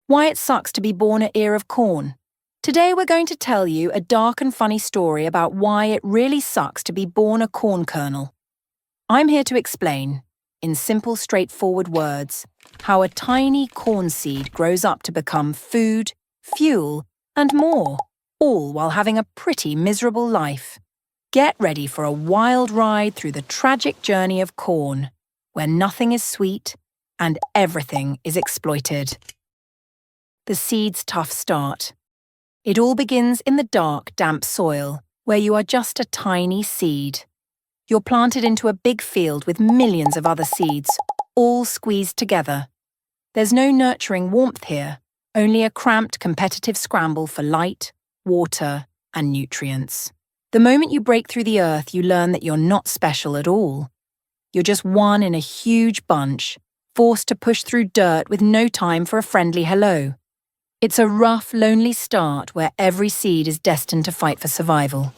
Why it sucks to be born an ear of corn. Today we're going to tell you a dark and funny story about why it really sucks to be born a corn kernel. I'm here to explain, in simple, straightforward words, how a tiny corn seed grows up to become food, fuel, and more, all while having a pretty miserable life. Get ready for a wild ride through the tragic journey of corn, where nothing is sweet and everything is exploited. The seed's tough start. It all begins in the dark, damp soil, where you are just a tiny seed. You're planted into a big field with millions of other seeds, all squeezed together. There's no nurturing warmth here, only a cramped, competitive scramble for light, water, and nutrients. The moment you break through the earth, you learn that you're not special at all. You're just one in a huge bunch, forced to push through dirt with no time for a friendly hello. It's a rough, lonely start where every seed is destined to fight for survival.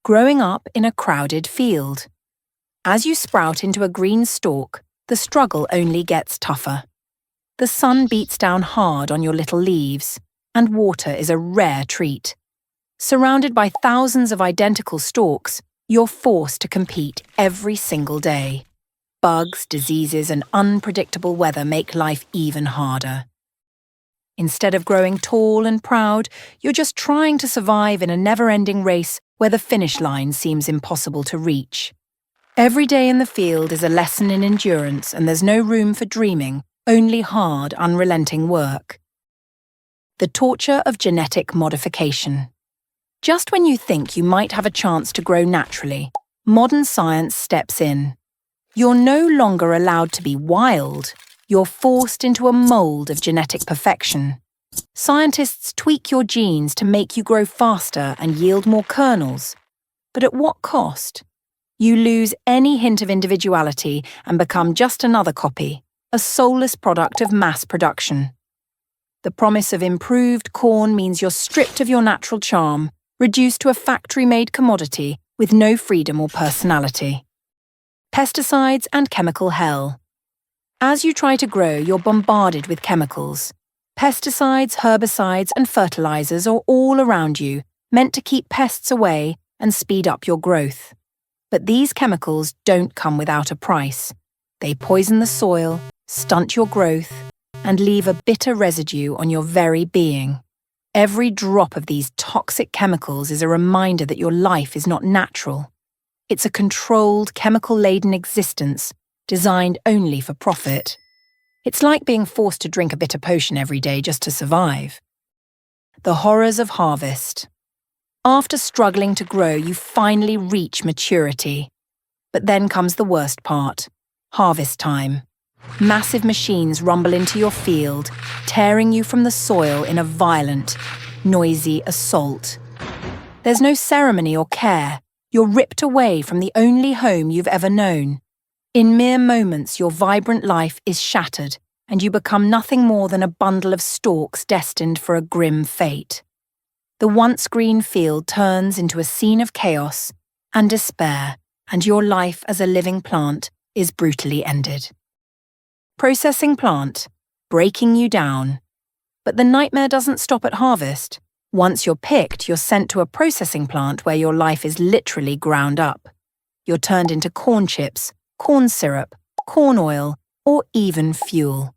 Growing up in a crowded field. As you sprout into a green stalk, the struggle only gets tougher. The sun beats down hard on your little leaves, and water is a rare treat. Surrounded by thousands of identical stalks, you're forced to compete every single day. Bugs, diseases, and unpredictable weather make life even harder. Instead of growing tall and proud, you're just trying to survive in a never-ending race where the finish line seems impossible to reach. Every day in the field is a lesson in endurance, and there's no room for dreaming, only hard, unrelenting work. The torture of genetic modification. Just when you think you might have a chance to grow naturally, modern science steps in. You're no longer allowed to be wild. You're forced into a mold of genetic perfection. Scientists tweak your genes to make you grow faster and yield more kernels. But at what cost? You lose any hint of individuality and become just another copy, a soulless product of mass production. The promise of improved corn means you're stripped of your natural charm, reduced to a factory-made commodity with no freedom or personality. Pesticides and chemical hell. As you try to grow, you're bombarded with chemicals. Pesticides, herbicides, and fertilizers are all around you, meant to keep pests away and speed up your growth. But these chemicals don't come without a price. They poison the soil, stunt your growth, and leave a bitter residue on your very being. Every drop of these toxic chemicals is a reminder that your life is not natural. It's a controlled, chemical-laden existence designed only for profit. It's like being forced to drink a bitter potion every day just to survive. The horrors of harvest. After struggling to grow, you finally reach maturity. But then comes the worst part, harvest time. Massive machines rumble into your field, tearing you from the soil in a violent, noisy assault. There's no ceremony or care. You're ripped away from the only home you've ever known. In mere moments, your vibrant life is shattered, and you become nothing more than a bundle of stalks destined for a grim fate. The once green field turns into a scene of chaos and despair, and your life as a living plant is brutally ended. Processing plant, breaking you down. But the nightmare doesn't stop at harvest. Once you're picked, you're sent to a processing plant where your life is literally ground up. You're turned into corn chips, corn syrup, corn oil, or even fuel.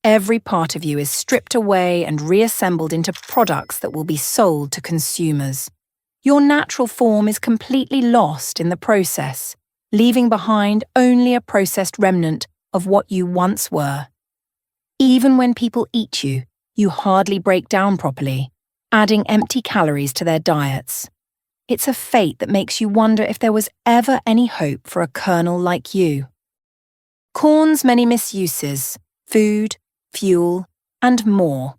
Every part of you is stripped away and reassembled into products that will be sold to consumers. Your natural form is completely lost in the process, leaving behind only a processed remnant of what you once were. Even when people eat you, you hardly break down properly, adding empty calories to their diets. It's a fate that makes you wonder if there was ever any hope for a kernel like you. Corn's many misuses, food, fuel, and more.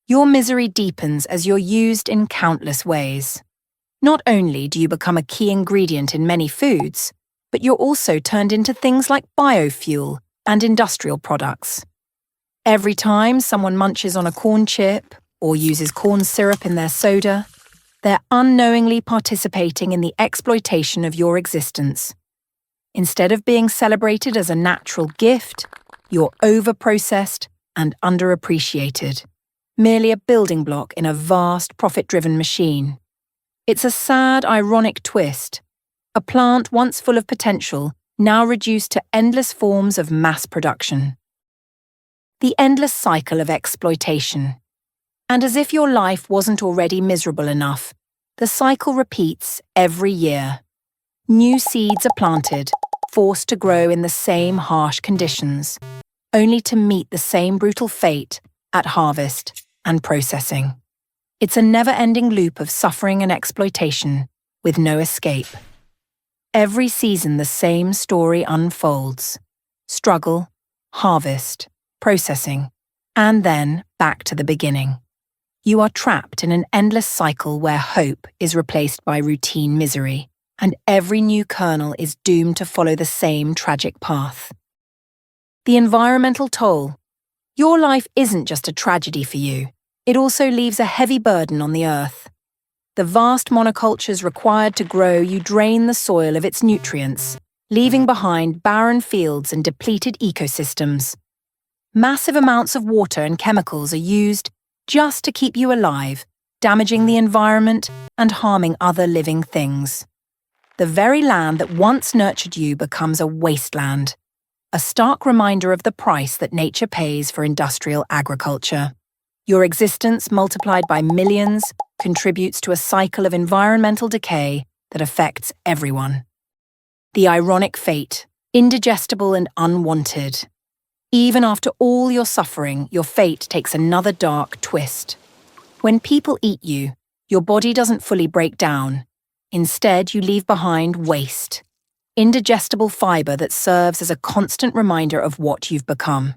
Your misery deepens as you're used in countless ways. Not only do you become a key ingredient in many foods, but you're also turned into things like biofuel and industrial products. Every time someone munches on a corn chip or uses corn syrup in their soda, they're unknowingly participating in the exploitation of your existence. Instead of being celebrated as a natural gift, you're over-processed and underappreciated, merely a building block in a vast, profit-driven machine. It's a sad, ironic twist. A plant once full of potential, now reduced to endless forms of mass production. The endless cycle of exploitation. And as if your life wasn't already miserable enough, the cycle repeats every year. New seeds are planted, forced to grow in the same harsh conditions, only to meet the same brutal fate at harvest and processing. It's a never-ending loop of suffering and exploitation, with no escape. Every season the same story unfolds. Struggle, harvest, processing, and then back to the beginning. You are trapped in an endless cycle where hope is replaced by routine misery, and every new kernel is doomed to follow the same tragic path. The environmental toll. Your life isn't just a tragedy for you, it also leaves a heavy burden on the earth. The vast monocultures required to grow you drain the soil of its nutrients, leaving behind barren fields and depleted ecosystems. Massive amounts of water and chemicals are used just to keep you alive, damaging the environment and harming other living things. The very land that once nurtured you becomes a wasteland, a stark reminder of the price that nature pays for industrial agriculture. Your existence, multiplied by millions, contributes to a cycle of environmental decay that affects everyone. The ironic fate, indigestible and unwanted. Even after all your suffering, your fate takes another dark twist. When people eat you, your body doesn't fully break down. Instead, you leave behind waste, indigestible fiber that serves as a constant reminder of what you've become.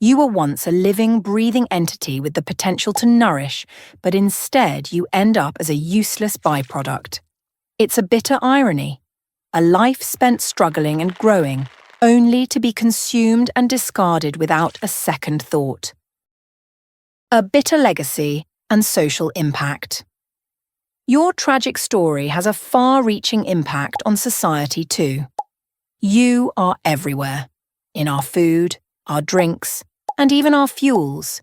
You were once a living, breathing entity with the potential to nourish, but instead you end up as a useless byproduct. It's a bitter irony. A life spent struggling and growing, only to be consumed and discarded without a second thought. A bitter legacy and social impact. Your tragic story has a far-reaching impact on society too. You are everywhere, in our food, our drinks, and even our fuels.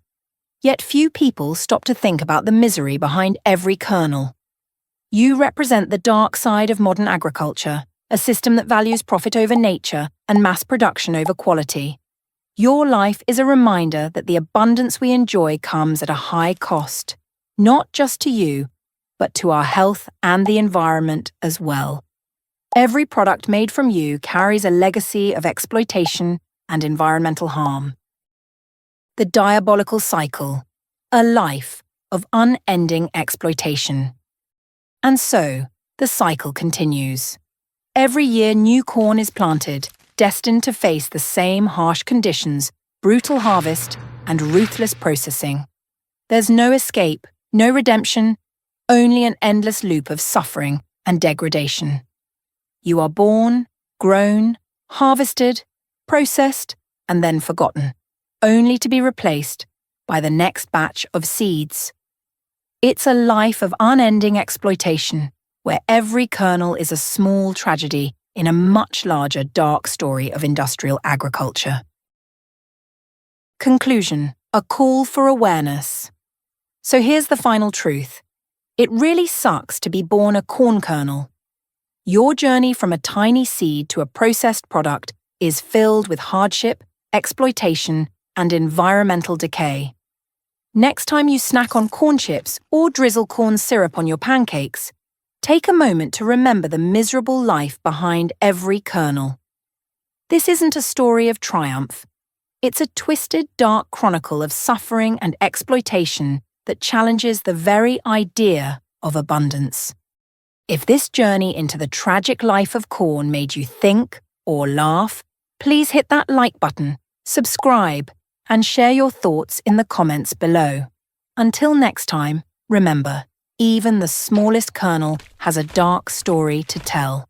Yet few people stop to think about the misery behind every kernel. You represent the dark side of modern agriculture, a system that values profit over nature and mass production over quality. Your life is a reminder that the abundance we enjoy comes at a high cost, not just to you, but to our health and the environment as well. Every product made from you carries a legacy of exploitation and environmental harm. The diabolical cycle, a life of unending exploitation. And so, the cycle continues. Every year new corn is planted, destined to face the same harsh conditions, brutal harvest, and ruthless processing. There's no escape, no redemption, only an endless loop of suffering and degradation. You are born, grown, harvested, processed, and then forgotten, only to be replaced by the next batch of seeds. It's a life of unending exploitation, where every kernel is a small tragedy in a much larger dark story of industrial agriculture. Conclusion: a call for awareness. So here's the final truth. It really sucks to be born a corn kernel. Your journey from a tiny seed to a processed product is filled with hardship, exploitation, and environmental decay. Next time you snack on corn chips or drizzle corn syrup on your pancakes, take a moment to remember the miserable life behind every kernel. This isn't a story of triumph. It's a twisted, dark chronicle of suffering and exploitation that challenges the very idea of abundance. If this journey into the tragic life of corn made you think or laugh, please hit that like button, subscribe, and share your thoughts in the comments below. Until next time, remember, even the smallest kernel has a dark story to tell.